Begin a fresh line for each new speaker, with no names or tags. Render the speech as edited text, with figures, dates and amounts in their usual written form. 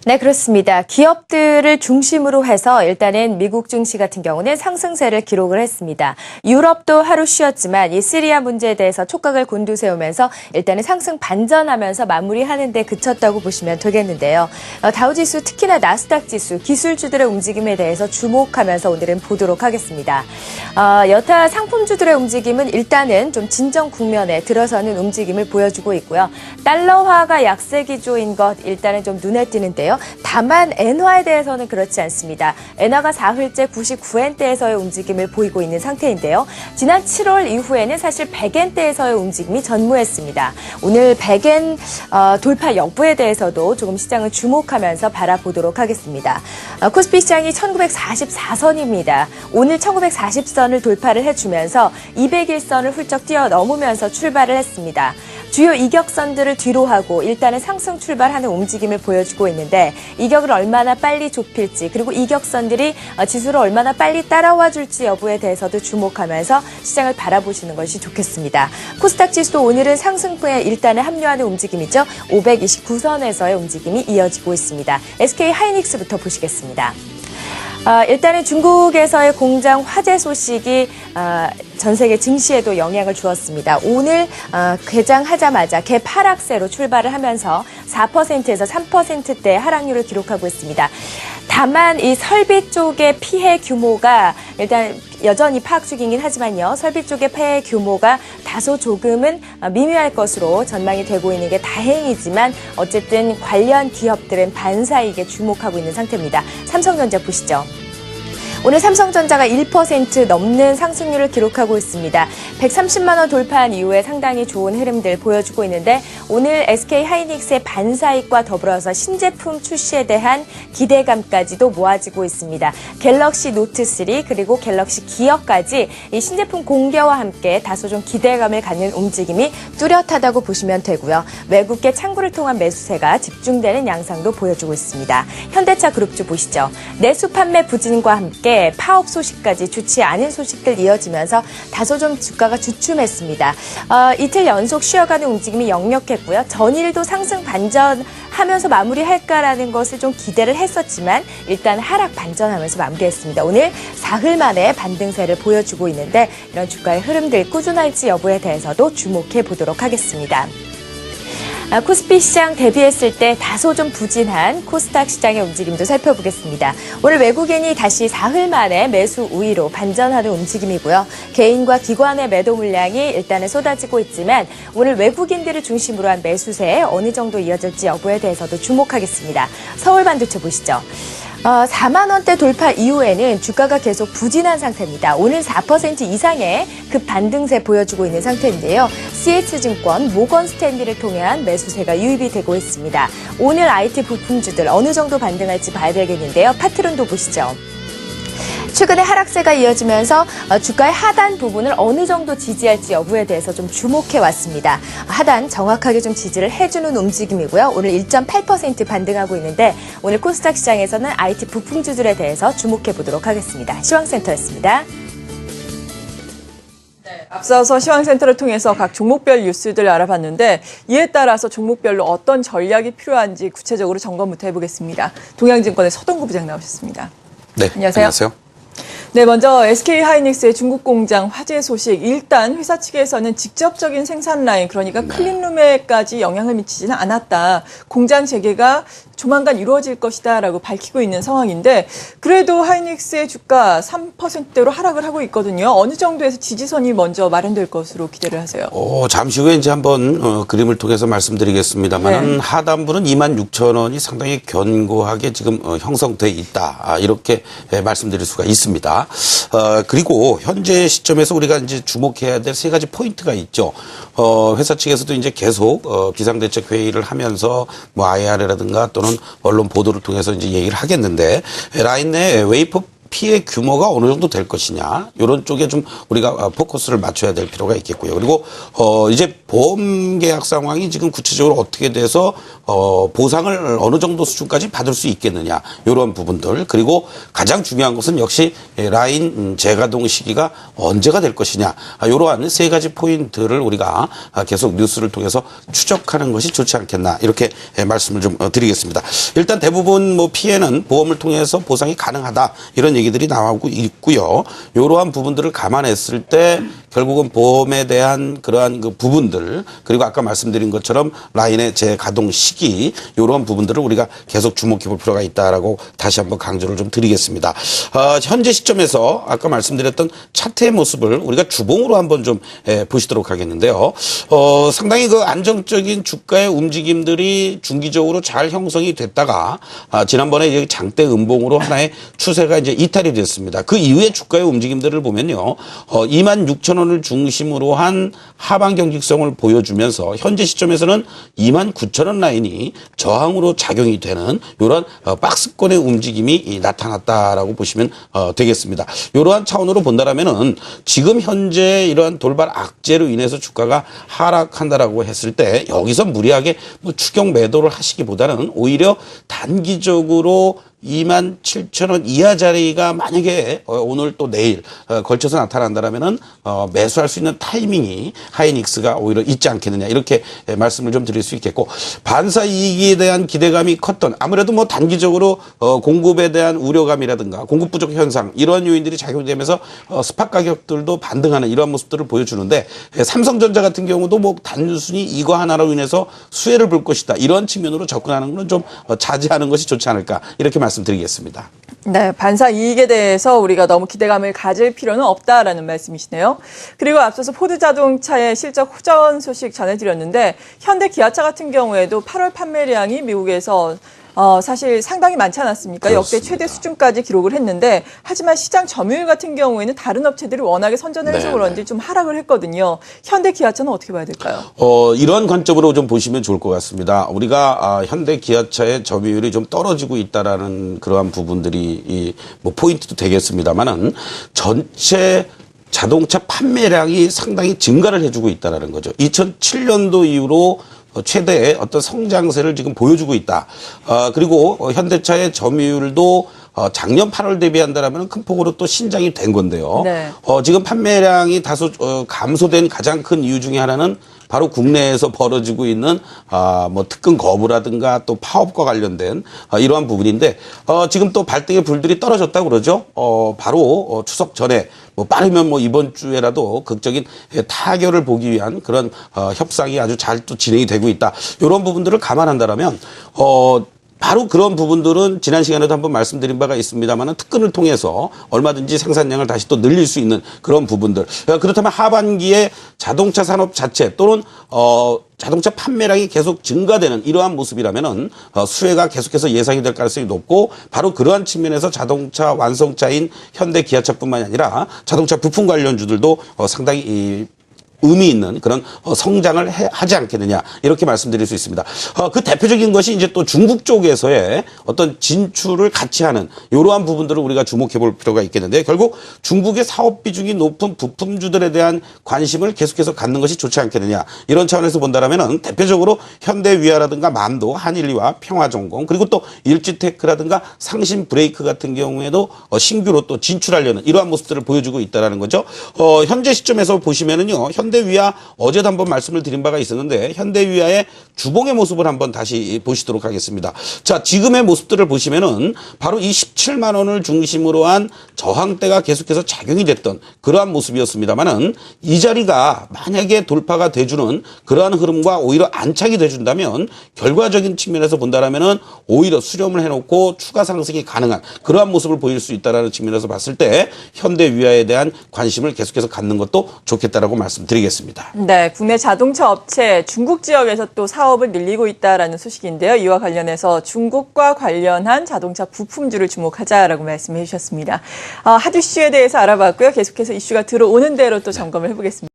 네, 그렇습니다. 기업들을 중심으로 해서 일단은 미국 증시 같은 경우는 상승세를 기록을 했습니다. 유럽도 하루 쉬었지만 이 시리아 문제에 대해서 촉각을 곤두세우면서 일단은 상승 반전하면서 마무리하는 데 그쳤다고 보시면 되겠는데요. 다우지수 특히나 나스닥 지수 기술주들의 움직임에 대해서 주목하면서 오늘은 보도록 하겠습니다. 여타 상품주들의 움직임은 일단은 좀 진정 국면에 들어서는 움직임을 보여주고 있고요. 달러화가 약세 기조인 것 일단은 좀 눈에 띄는데요. 다만 엔화에 대해서는 그렇지 않습니다. 엔화가 4흘째 99엔대에서의 움직임을 보이고 있는 상태인데요. 지난 7월 이후에는 사실 100엔대에서의 움직임이 전무했습니다. 오늘 100엔 돌파 여부에 대해서도 조금 시장을 주목하면서 바라보도록 하겠습니다. 코스피 시장이 1944선입니다. 오늘 1940선을 돌파를 해주면서 201선을 훌쩍 뛰어넘으면서 출발을 했습니다. 주요 이격선들을 뒤로 하고 일단은 상승 출발하는 움직임을 보여주고 있는데 이격을 얼마나 빨리 좁힐지 그리고 이격선들이 지수를 얼마나 빨리 따라와 줄지 여부에 대해서도 주목하면서 시장을 바라보시는 것이 좋겠습니다. 코스닥 지수도 오늘은 상승부에 일단은 합류하는 움직임이죠. 529선에서의 움직임이 이어지고 있습니다. SK 하이닉스부터 보시겠습니다. 일단은 중국에서의 공장 화재 소식이 전 세계 증시에도 영향을 주었습니다. 오늘 개장하자마자 개파락세로 출발을 하면서 4%에서 3%대 하락률을 기록하고 있습니다. 다만 이 설비 쪽의 피해 규모가 일단 여전히 파악 중이긴 하지만요. 설비 쪽의 피해 규모가 다소 조금은 미미할 것으로 전망이 되고 있는 게 다행이지만 어쨌든 관련 기업들은 반사이익에 주목하고 있는 상태입니다. 삼성전자 보시죠. 오늘 삼성전자가 1% 넘는 상승률을 기록하고 있습니다. 130만 원 돌파한 이후에 상당히 좋은 흐름들 보여주고 있는데 오늘 SK 하이닉스의 반사이익과 더불어서 신제품 출시에 대한 기대감까지도 모아지고 있습니다. 갤럭시 노트3 그리고 갤럭시 기어까지 이 신제품 공개와 함께 다소 좀 기대감을 갖는 움직임이 뚜렷하다고 보시면 되고요. 외국계 창구를 통한 매수세가 집중되는 양상도 보여주고 있습니다. 현대차 그룹주 보시죠. 내수 판매 부진과 함께 파업 소식까지 좋지 않은 소식들 이어지면서 다소 좀 주가가 주춤했습니다. 이틀 연속 쉬어가는 움직임이 역력했고요. 전일도 상승 반전하면서 마무리할까라는 것을 좀 기대를 했었지만 일단 하락 반전하면서 마무리했습니다. 오늘 사흘 만에 반등세를 보여주고 있는데 이런 주가의 흐름들 꾸준할지 여부에 대해서도 주목해 보도록 하겠습니다. 코스피 시장 대비했을 때 다소 좀 부진한 코스닥 시장의 움직임도 살펴보겠습니다. 오늘 외국인이 다시 사흘 만에 매수 우위로 반전하는 움직임이고요. 개인과 기관의 매도 물량이 일단은 쏟아지고 있지만 오늘 외국인들을 중심으로 한 매수세에 어느 정도 이어질지 여부에 대해서도 주목하겠습니다. 서울반도체 보시죠. 4만 원대 돌파 이후에는 주가가 계속 부진한 상태입니다. 오늘 4% 이상의 급 반등세 보여주고 있는 상태인데요. CH증권, 모건스탠리를 통한 매수세가 유입이 되고 있습니다. 오늘 IT 부품주들 어느 정도 반등할지 봐야 되겠는데요. 파트론도 보시죠. 최근에 하락세가 이어지면서 주가의 하단 부분을 어느 정도 지지할지 여부에 대해서 좀 주목해 왔습니다. 하단 정확하게 좀 지지를 해주는 움직임이고요. 오늘 1.8% 반등하고 있는데 오늘 코스닥 시장에서는 IT 부품주들에 대해서 주목해 보도록 하겠습니다. 시황센터였습니다.
앞서서 시황센터를 통해서 각 종목별 뉴스들 알아봤는데 이에 따라서 종목별로 어떤 전략이 필요한지 구체적으로 점검부터 해보겠습니다. 동양증권의 서동구 부장 나오셨습니다.
네, 안녕하세요.
네, 먼저 SK 하이닉스의 중국 공장 화재 소식. 일단 회사 측에서는 직접적인 생산 라인, 그러니까 클린룸에까지 영향을 미치지는 않았다. 공장 재개가 조만간 이루어질 것이다라고 밝히고 있는 상황인데 그래도 하이닉스의 주가 3%대로 하락을 하고 있거든요. 어느 정도에서 지지선이 먼저 마련될 것으로 기대를 하세요?
잠시 후에 이제 한번 그림을 통해서 말씀드리겠습니다만 네. 하단부는 26,000원이 상당히 견고하게 지금 형성돼 있다. 이렇게 말씀드릴 수가 있습니다. 그리고 현재 시점에서 우리가 이제 주목해야 될 세 가지 포인트가 있죠. 회사 측에서도 이제 계속 비상대책 회의를 하면서 뭐 IR라든가 또는 언론 보도를 통해서 이제 얘기를 하겠는데 라인 내 웨이퍼 피해 규모가 어느 정도 될 것이냐 이런 쪽에 좀 우리가 포커스를 맞춰야 될 필요가 있겠고요. 그리고 이제 보험 계약 상황이 지금 구체적으로 어떻게 돼서 보상을 어느 정도 수준까지 받을 수 있겠느냐 이런 부분들 그리고 가장 중요한 것은 역시 라인 재가동 시기가 언제가 될 것이냐 이러한 세 가지 포인트를 우리가 계속 뉴스를 통해서 추적하는 것이 좋지 않겠나 이렇게 말씀을 좀 드리겠습니다. 일단 대부분 뭐 피해는 보험을 통해서 보상이 가능하다 이런 얘기들이 나오고 있고요. 이러한 부분들을 감안했을 때 결국은 보험에 대한 그러한 그 부분들 그리고 아까 말씀드린 것처럼 라인의 재가동 시기 이런 부분들을 우리가 계속 주목해 볼 필요가 있다라고 다시 한번 강조를 좀 드리겠습니다. 현재 시점에서 아까 말씀드렸던 차트의 모습을 우리가 주봉으로 한번 좀 보시도록 하겠는데요. 상당히 그 안정적인 주가의 움직임들이 중기적으로 잘 형성이 됐다가 지난번에 이제 장대 음봉으로 하나의 추세가 이제 이탈이 됐습니다. 그 이후에 주가의 움직임들을 보면요. 26,000원을 중심으로 한 하방 경직성을 보여주면서 현재 시점에서는 29,000원 라인이 저항으로 작용이 되는 이런 박스권의 움직임이 나타났다라고 보시면 되겠습니다. 이러한 차원으로 본다라면은 지금 현재 이러한 돌발 악재로 인해서 주가가 하락한다라고 했을 때 여기서 무리하게 뭐 추격 매도를 하시기보다는 오히려 단기적으로 27,000원 이하 자리가 만약에 오늘 또 내일 걸쳐서 나타난다라면은 매수할 수 있는 타이밍이 하이닉스가 오히려 있지 않겠느냐 이렇게 말씀을 좀 드릴 수 있겠고 반사 이익에 대한 기대감이 컸던 아무래도 뭐 단기적으로 공급에 대한 우려감이라든가 공급 부족 현상 이러한 요인들이 작용되면서 스팟 가격들도 반등하는 이러한 모습들을 보여주는데 삼성전자 같은 경우도 뭐 단순히 이거 하나로 인해서 수혜를 볼 것이다 이런 측면으로 접근하는 건 좀 자제하는 것이 좋지 않을까 이렇게 말씀드리겠습니다.
네, 반사 이익에 대해서 우리가 너무 기대감을 가질 필요는 없다라는 말씀이시네요. 그리고 앞서서 포드 자동차의 실적 호전 소식 전해드렸는데 현대 기아차 같은 경우에도 8월 판매량이 미국에서 사실 상당히 많지 않았습니까?
그렇습니다.
역대 최대 수준까지 기록을 했는데 하지만 시장 점유율 같은 경우에는 다른 업체들이 워낙에 선전을 해서 그런지 좀 하락을 했거든요. 현대 기아차는 어떻게 봐야 될까요?
이런 관점으로 좀 보시면 좋을 것 같습니다. 우리가 현대 기아차의 점유율이 좀 떨어지고 있다라는 그러한 부분들이 뭐 포인트도 되겠습니다만은 전체 자동차 판매량이 상당히 증가를 해주고 있다라는 거죠. 2007년도 이후로 최대의 어떤 성장세를 지금 보여주고 있다. 그리고 현대차의 점유율도 작년 8월 대비한다라면 큰 폭으로 또 신장이 된 건데요.
네.
지금 판매량이 다소 감소된 가장 큰 이유 중에 하나는 바로 국내에서 벌어지고 있는 뭐 특근 거부라든가 또 파업과 관련된 이러한 부분인데 지금 또 발등에 불들이 떨어졌다고 그러죠. 바로 추석 전에 뭐 빠르면 뭐 이번 주에라도 극적인 타결을 보기 위한 그런 협상이 아주 잘 또 진행이 되고 있다. 이런 부분들을 감안한다라면 바로 그런 부분들은 지난 시간에도 한번 말씀드린 바가 있습니다만은 특근을 통해서 얼마든지 생산량을 다시 또 늘릴 수 있는 그런 부분들. 그렇다면 하반기에 자동차 산업 자체 또는 자동차 판매량이 계속 증가되는 이러한 모습이라면은 수혜가 계속해서 예상이 될 가능성이 높고 바로 그러한 측면에서 자동차 완성차인 현대 기아차뿐만이 아니라 자동차 부품 관련주들도 상당히 의미 있는 그런 성장을 하지 않겠느냐 이렇게 말씀드릴 수 있습니다. 그 대표적인 것이 이제 또 중국 쪽에서의 어떤 진출을 같이 하는 이러한 부분들을 우리가 주목해 볼 필요가 있겠는데 결국 중국의 사업 비중이 높은 부품주들에 대한 관심을 계속해서 갖는 것이 좋지 않겠느냐 이런 차원에서 본다라면은 대표적으로 현대위아라든가 만도, 한일리와 평화전공 그리고 또 일지테크라든가 상신 브레이크 같은 경우에도 신규로 또 진출하려는 이러한 모습들을 보여주고 있다라는 거죠. 현재 시점에서 보시면은요. 현대위아 어제도 한번 말씀을 드린 바가 있었는데 현대위아의 주봉의 모습을 한번 다시 보시도록 하겠습니다. 자, 지금의 모습들을 보시면은 바로 이 17만 원을 중심으로 한 저항대가 계속해서 작용이 됐던 그러한 모습이었습니다만은 이 자리가 만약에 돌파가 돼주는 그러한 흐름과 오히려 안착이 돼준다면 결과적인 측면에서 본다라면은 오히려 수렴을 해놓고 추가 상승이 가능한 그러한 모습을 보일 수 있다라는 측면에서 봤을 때 현대위아에 대한 관심을 계속해서 갖는 것도 좋겠다라고 말씀드리겠습니다.
네, 국내 자동차 업체 중국 지역에서 또 사업을 늘리고 있다라는 소식인데요. 이와 관련해서 중국과 관련한 자동차 부품주를 주목하자라고 말씀해 주셨습니다. 하드 이슈에 대해서 알아봤고요. 계속해서 이슈가 들어오는 대로 또 점검을 해보겠습니다.